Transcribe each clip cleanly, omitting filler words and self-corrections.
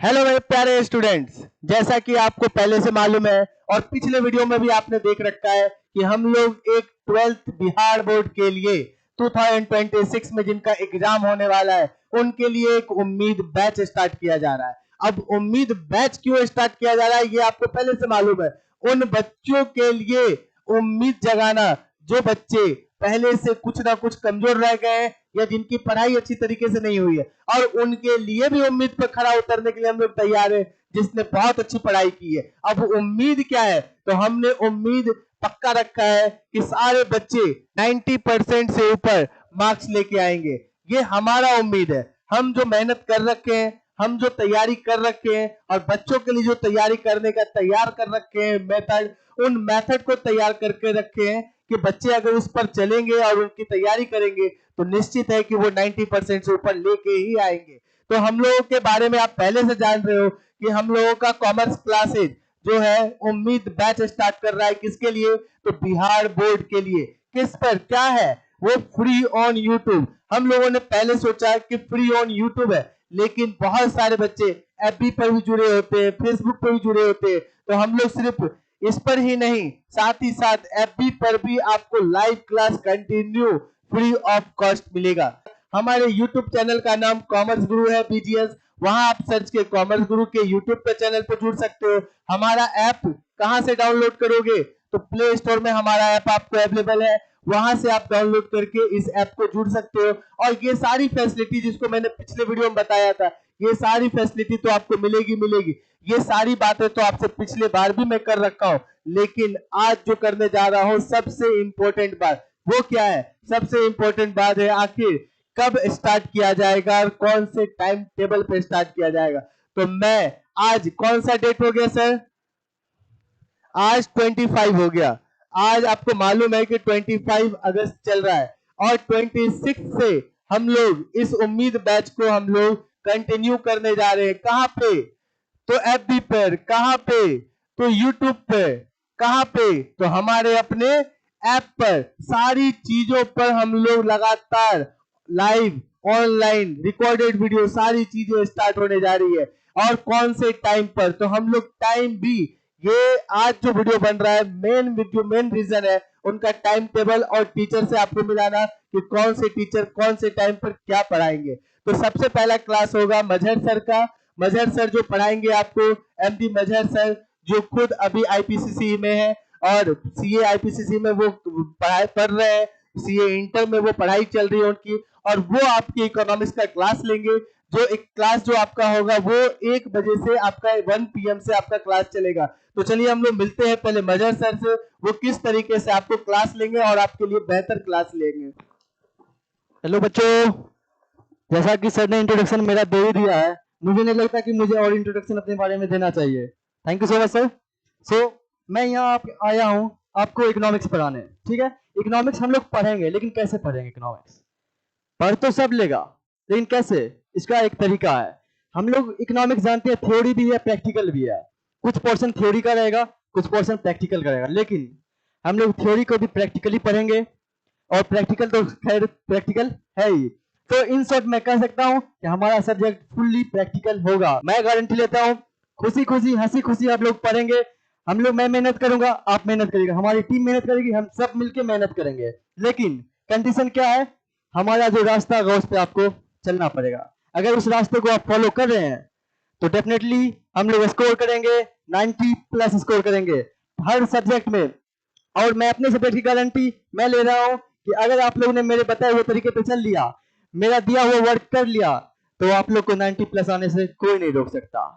Hello मेरे प्यारे students, जैसा कि आपको पहले से मालूम है और पिछले वीडियो में भी आपने देख रखा है कि हम लोग एक 12th बिहार बोर्ड के लिए 2026 में जिनका एग्जाम होने वाला है उनके लिए एक उम्मीद बैच स्टार्ट किया जा रहा है। अब उम्मीद बैच क्यों स्टार्ट किया जा रहा है ये आपको पहले से मालूम है। उन बच्चों के लिए उम्मीद जगाना जो बच्चे पहले से कुछ ना कुछ कमजोर रह गए या जिनकी पढ़ाई अच्छी तरीके से नहीं हुई है, और उनके लिए भी उम्मीद पर खड़ा उतरने के लिए हम लोग तैयार है, जिसने बहुत अच्छी पढ़ाई की है। अब उम्मीद क्या है, तो हमने उम्मीद पक्का रखा है कि सारे बच्चे 90% से ऊपर मार्क्स लेके आएंगे। ये हमारा उम्मीद है। हम जो मेहनत कर रखे हैं, हम जो तैयारी कर रखे हैं और बच्चों के लिए जो तैयारी करने का तैयार कर रखे हैं मेथड, उन मेथड को तैयार करके रखे हैं कि बच्चे अगर उस पर चलेंगे और उनकी तैयारी करेंगे तो निश्चित है कि वो 90% से ऊपर लेके ही आएंगे। तो हम लोगों के बारे में आप पहले से जान रहे हो कि हम लोगों का कॉमर्स क्लासेज जो है उम्मीद बैच स्टार्ट कर रहा है। किसके लिए? तो बिहार बोर्ड के लिए। किस पर? क्या है वो? Free on YouTube. हम लोगों ने पहले सोचा कि फ्री ऑन यूट्यूब है, लेकिन बहुत सारे बच्चे एफबी पर भी जुड़े होते हैं, फेसबुक पर भी जुड़े होते हैं, तो हम लोग सिर्फ इस पर ही नहीं, साथ ही साथ एफबी पर भी आपको live class continue free of cost मिलेगा। हमारे यूट्यूब चैनल का नाम कॉमर्स गुरु है, बीजीएस। वहां आप सर्च के कॉमर्स गुरु के यूट्यूब पे चैनल पर जुड़ सकते हो। हमारा ऐप कहां से डाउनलोड करोगे? तो प्ले स्टोर में हमारा ऐप आपको अवेलेबल है, वहां से आप डाउनलोड करके इस ऐप को जुड़ सकते हो। और ये सारी फैसिलिटी जिसको मैंने पिछले वीडियो में बताया था, ये सारी फैसिलिटी तो आपको मिलेगी। ये सारी बातें तो आपसे पिछले बार भी मैं कर रखा हूं, लेकिन आज जो करने जा रहा हूं सबसे इंपॉर्टेंट बात वो क्या है? सबसे इंपॉर्टेंट बात है आखिर कब स्टार्ट किया जाएगा और कौन से टाइम टेबल पे स्टार्ट किया जाएगा। तो मैं आज, कौन सा डेट हो गया सर? आज 25 हो गया। आज आपको मालूम है कि 25 अगस्त चल रहा है और 26 से हम लोग इस उम्मीद बैच को हम लोग कंटिन्यू करने जा रहे हैं। कहां पे? तो एफबी पर। कहां पे? तो यूट्यूब पे। कहां पे? तो हमारे अपने ऐप पर। सारी चीजों पर हम लोग लगातार लाइव, ऑनलाइन, रिकॉर्डेड वीडियो, सारी चीजें स्टार्ट होने जा रही है। और कौन से टाइम पर? तो हम लोग टाइम भी, ये आज जो वीडियो बन रहा है मेन रीजन है उनका टाइम टेबल और टीचर से आपको मिलाना कि कौन से टीचर कौन से टाइम पर क्या पढ़ाएंगे। तो सबसे पहला क्लास होगा मजहर सर का। मजहर सर जो पढ़ाएंगे आपको, एमडी मजहर सर, जो खुद अभी आईपीसीसी में है और सीए आईपीसीसी में वो पढ़ाई पढ़ रहे हैं, सीए इंटर में वो पढ़ाई चल रही है उनकी, और वो आपकी इकोनॉमिक्स का क्लास लेंगे। जो एक क्लास जो आपका होगा वो 1 बजे से आपका 1 PM से आपका क्लास चलेगा। तो चलिए हम लोग मिलते हैं पहले मजहर सर से, वो किस तरीके से आपको क्लास लेंगे और आपके लिए बेहतर क्लास लेंगे। हेलो बच्चों, जैसा कि सर ने इंट्रोडक्शन मेरा दे ही दिया है, मुझे नहीं लगता कि मुझे और इंट्रोडक्शन अपने बारे में देना चाहिए। Thank you so much sir. मैं यहाँ आया हूँ आपको इकोनॉमिक्स पढ़ाने। ठीक है, इकोनॉमिक्स हम लोग पढ़ेंगे, लेकिन कैसे पढ़ेंगे इकोनॉमिक्स? पढ़ तो सब लेगा, लेकिन कैसे? इसका एक तरीका है। हम लोग इकोनॉमिक्स जानते हैं, थ्योरी भी है, प्रैक्टिकल भी है। कुछ पोर्शन थ्योरी का रहेगा, कुछ पोर्शन प्रैक्टिकल का रहेगा, लेकिन हम लोग थ्योरी को भी प्रैक्टिकली पढ़ेंगे और प्रैक्टिकल तो खैर प्रैक्टिकल है ही। तो इन शॉर्ट मैं कह सकता हूं कि हमारा सब्जेक्ट फुल्ली प्रैक्टिकल होगा। मैं गारंटी लेता हूं, खुशी खुशी हंसी खुशी आप लोग पढ़ेंगे। हम लोग, मैं मेहनत करूंगा, आप मेहनत करिएगा, हमारी टीम मेहनत करेगी, हम सब मिलकर मेहनत करेंगे। लेकिन कंडीशन क्या है? हमारा जो रास्ता होगा उस पर आपको चलना पड़ेगा। अगर उस रास्ते को आप फॉलो कर रहे हैं तो डेफिनेटली हम लोग स्कोर करेंगे, 90+ स्कोर करेंगे हर सब्जेक्ट में। और मैं अपने सब्जेक्ट की गारंटी मैं ले रहा हूं कि अगर आप लोगों ने मेरे बताए हुए तरीके पे चल लिया, मेरा दिया हुआ वर्क कर लिया, तो आप लोग को 90+ आने से कोई नहीं रोक सकता।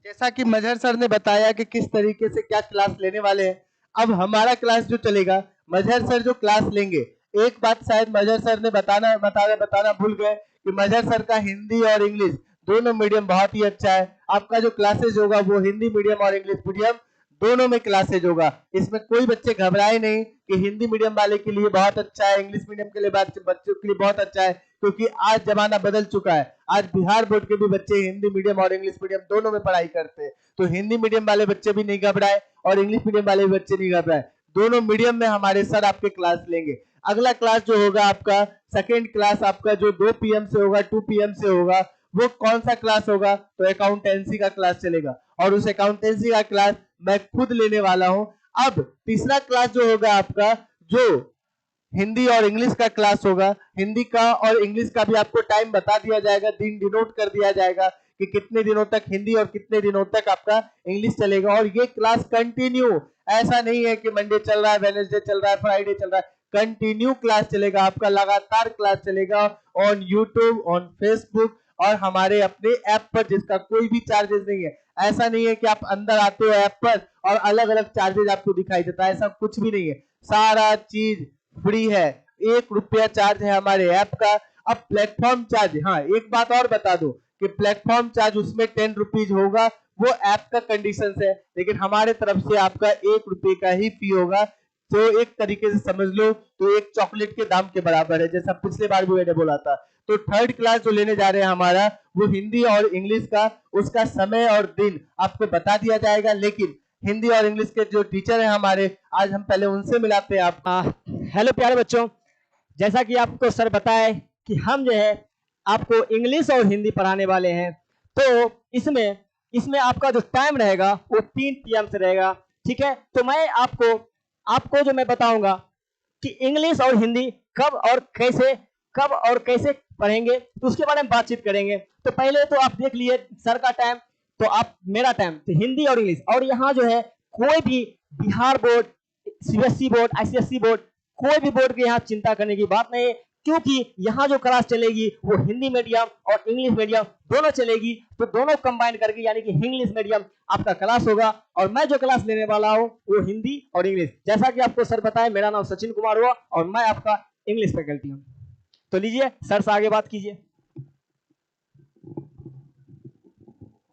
जैसा कि मजहर सर ने बताया कि किस तरीके से क्या क्लास लेने वाले हैं, अब हमारा क्लास जो चलेगा, मजहर सर जो क्लास लेंगे, एक बात शायद मजहर सर ने बताना भूल गए कि मजहर सर का हिंदी और इंग्लिश दोनों मीडियम बहुत ही अच्छा है। आपका जो क्लासेज होगा वो हिंदी मीडियम और इंग्लिश मीडियम दोनों में क्लासेज होगा। इसमें कोई बच्चे घबराए नहीं कि हिंदी मीडियम वाले के लिए बहुत अच्छा है, इंग्लिश मीडियम के लिए बच्चों के लिए बहुत अच्छा है, क्योंकि आज जमाना बदल चुका है। आज बिहार बोर्ड के भी बच्चे हिंदी मीडियम और इंग्लिश मीडियम दोनों में पढ़ाई करते हैं। तो हिंदी मीडियम वाले बच्चे भी नहीं घबराए और इंग्लिश मीडियम वाले भी बच्चे नहीं घबराए, दोनों मीडियम में हमारे सर आपके क्लास लेंगे। अगला क्लास जो होगा आपका, सेकेंड क्लास आपका जो 2 PM से होगा, 2 PM से होगा, वो कौन सा क्लास होगा? तो अकाउंटेंसी का क्लास चलेगा और उस अकाउंटेंसी का क्लास मैं खुद लेने वाला हूं। अब तीसरा क्लास जो होगा आपका, जो हिंदी और इंग्लिश का क्लास होगा, हिंदी का और इंग्लिश का भी आपको टाइम बता दिया जाएगा, दिन डिनोट कर दिया जाएगा कि कितने दिनों तक हिंदी और कितने दिनों तक आपका इंग्लिश चलेगा। और ये क्लास कंटिन्यू, ऐसा नहीं है कि मंडे चल रहा है, वेडनेसडे चल रहा है, फ्राइडे चल रहा है, कंटिन्यू क्लास चलेगा आपका, लगातार क्लास चलेगा ऑन यूट्यूब, ऑन फेसबुक और हमारे अपने ऐप पर, जिसका कोई भी चार्जेस नहीं है। ऐसा नहीं है कि आप अंदर आते हो ऐप पर और अलग अलग चार्जेस आपको दिखाई देता है, ऐसा कुछ भी नहीं है, सारा चीज फ्री है। 1 रुपया चार्ज है हमारे ऐप का। अब प्लेटफॉर्म चार्ज, हाँ एक बात और बता दो कि प्लेटफॉर्म चार्ज उसमें 10 रुपीज होगा, वो ऐप का कंडीशन है, लेकिन हमारे तरफ से आपका 1 रुपये का ही फी होगा। तो एक तरीके से समझ लो तो एक चॉकलेट के दाम के बराबर है, जैसा पिछले बार भी मैंने बोला था। तो थर्ड क्लास जो लेने जा रहे हैं हमारा, वो हिंदी और इंग्लिश का, उसका समय और दिन आपको बता दिया जाएगा, लेकिन हिंदी और इंग्लिश के जो टीचर हैं हमारे, आज हम पहले उनसे मिलाते हैं आप। हेलो प्यारे बच्चों, जैसा कि आपको सर बताए कि हम जो है आपको इंग्लिश और हिंदी पढ़ाने वाले हैं। तो इसमें आपका जो टाइम रहेगा वो 3 PM से रहेगा, ठीक है। तो मैं आपको जो मैं बताऊंगा कि इंग्लिश और हिंदी कब और कैसे पढ़ेंगे, तो उसके बारे में बातचीत करेंगे। तो पहले तो आप देख लिए सर का टाइम, तो आप मेरा टाइम, तो हिंदी और इंग्लिश। और यहाँ जो है कोई भी Bihar board, CBSE board, ICSE board, कोई भी बोर्ड के यहाँ चिंता करने की बात नहीं है, क्योंकि यहाँ जो क्लास चलेगी वो हिंदी मीडियम और इंग्लिश मीडियम दोनों चलेगी। तो दोनों कंबाइन करके यानी कि इंग्लिश मीडियम आपका क्लास होगा, और मैं जो क्लास लेने वाला हूँ वो हिंदी और इंग्लिश। जैसा कि आपको सर बताए, मेरा नाम सचिन कुमार हुआ और मैं आपका इंग्लिश फैकल्टी हूँ। तो लीजिए सर से आगे बात कीजिए।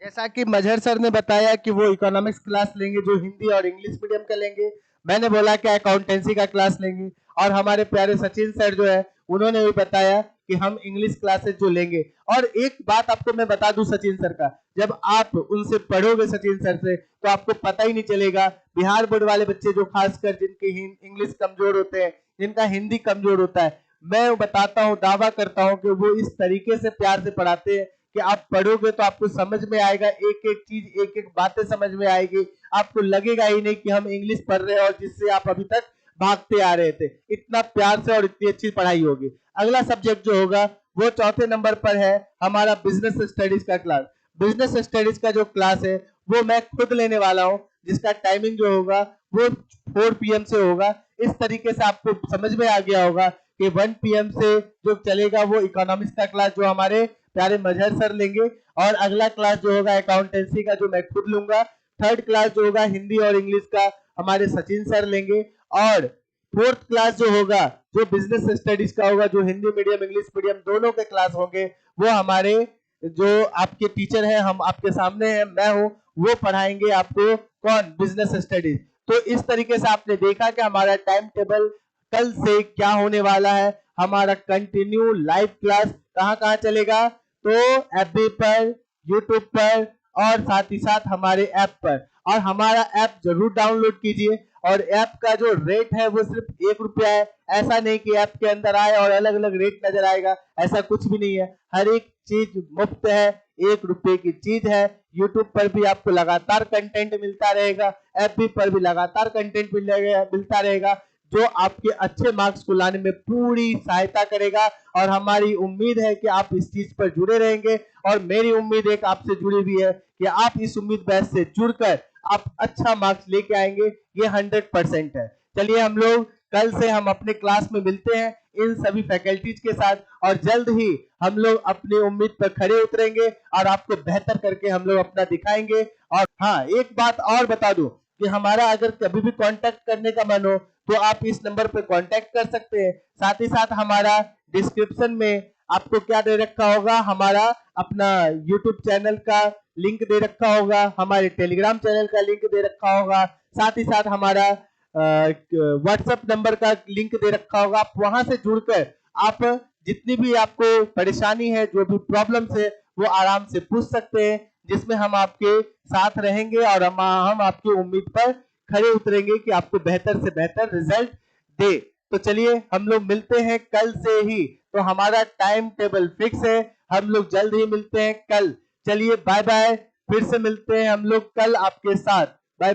जैसा कि मजहर सर ने बताया कि वो इकोनॉमिक्स क्लास लेंगे जो हिंदी और इंग्लिश मीडियम का लेंगे, मैंने बोला कि अकाउंटेंसी का क्लास लेंगे, और हमारे प्यारे सचिन सर जो है उन्होंने भी बताया कि हम इंग्लिश क्लासेस जो लेंगे। और एक बात आपको मैं बता दूं सचिन सर का, जब आप उनसे पढ़ोगे सचिन सर से, तो आपको पता ही नहीं चलेगा। बिहार बोर्ड वाले बच्चे जो खासकर जिनके इंग्लिश कमजोर होते हैं, जिनका हिंदी कमजोर होता है, मैं बताता हूँ, दावा करता हूँ कि वो इस तरीके से प्यार से पढ़ाते हैं कि आप पढ़ोगे तो आपको समझ में आएगा, एक एक चीज, एक एक बातें समझ में आएगी, आपको लगेगा ही नहीं कि हम इंग्लिश पढ़ रहे हैं और जिससे आप अभी तक भागते आ रहे थे। इतना प्यार से और इतनी अच्छी पढ़ाई होगी। अगला सब्जेक्ट जो होगा वो चौथे नंबर पर है हमारा बिजनेस स्टडीज का क्लास। बिजनेस स्टडीज का जो क्लास है वो मैं खुद लेने वाला हूँ, जिसका टाइमिंग जो होगा वो 4 PM से होगा। इस तरीके से आपको समझ में आ गया होगा कि 1 PM से जो चलेगा वो इकोनॉमिक्स का क्लास जो हमारे प्यारे मजहर सर लेंगे, और अगला क्लास जो होगा अकाउंटेंसी का जो मैं खुद लूंगा। थर्ड क्लास जो होगा हिंदी और इंग्लिश का हमारे सचिन सर लेंगे, और फोर्थ क्लास जो होगा जो बिजनेस स्टडीज का होगा, जो हिंदी मीडियम इंग्लिश मीडियम दोनों के क्लास होंगे, वो हमारे जो आपके टीचर हैं, हम आपके सामने हैं, मैं हूँ, वो पढ़ाएंगे आपको। कौन? Business studies. तो इस तरीके से आपने देखा कि हमारा टाइम टेबल कल से क्या होने वाला है। हमारा कंटिन्यू लाइव क्लास कहाँ कहाँ चलेगा? तो FB पर, YouTube पर, और साथ ही साथ हमारे ऐप पर। और हमारा ऐप जरूर डाउनलोड कीजिए, और ऐप का जो रेट है वो सिर्फ 1 रुपया है। ऐसा नहीं कि ऐप के अंदर आए और अलग अलग रेट नजर आएगा, ऐसा कुछ भी नहीं है। हर एक चीज मुफ्त है, 1 रुपये की चीज है। यूट्यूब पर भी आपको लगातार कंटेंट मिलता रहेगा, FB पर भी लगातार कंटेंट मिलता रहेगा, जो आपके अच्छे मार्क्स को लाने में पूरी सहायता करेगा। और हमारी उम्मीद है कि आप इस चीज पर जुड़े रहेंगे, और मेरी उम्मीद एक आपसे जुड़ी हुई है कि आप इस उम्मीद बैच से जुड़कर आप अच्छा मार्क्स लेके आएंगे, ये 100% है। चलिए हम लोग कल से हम अपने क्लास में मिलते हैं इन सभी फैकल्टीज के साथ, और जल्द ही हम लोग अपनी उम्मीद पर खड़े उतरेंगे और आपको बेहतर करके हम लोग अपना दिखाएंगे। और हाँ, एक बात और बता दूं कि हमारा अगर कभी भी कांटेक्ट करने का मन हो तो आप इस नंबर पर कांटेक्ट कर सकते हैं। साथ ही साथ हमारा डिस्क्रिप्शन में आपको क्या दे रखा होगा, हमारा अपना YouTube चैनल का लिंक दे रखा होगा, हमारे टेलीग्राम चैनल का लिंक दे रखा होगा, साथ ही साथ हमारा व्हाट्सएप नंबर का लिंक दे रखा होगा। आप वहां से जुड़कर आप जितनी भी आपको परेशानी है, जो भी प्रॉब्लम्स है, वो आराम से पूछ सकते हैं, जिसमें हम आपके साथ रहेंगे और हम आपकी उम्मीद पर खड़े उतरेंगे कि आपको बेहतर से बेहतर रिजल्ट दे। तो चलिए हम लोग मिलते हैं कल से ही। तो हमारा टाइम टेबल फिक्स है, हम लोग जल्द ही मिलते हैं कल। चलिए बाय बाय, फिर से मिलते हैं हम लोग कल आपके साथ। Bye bye.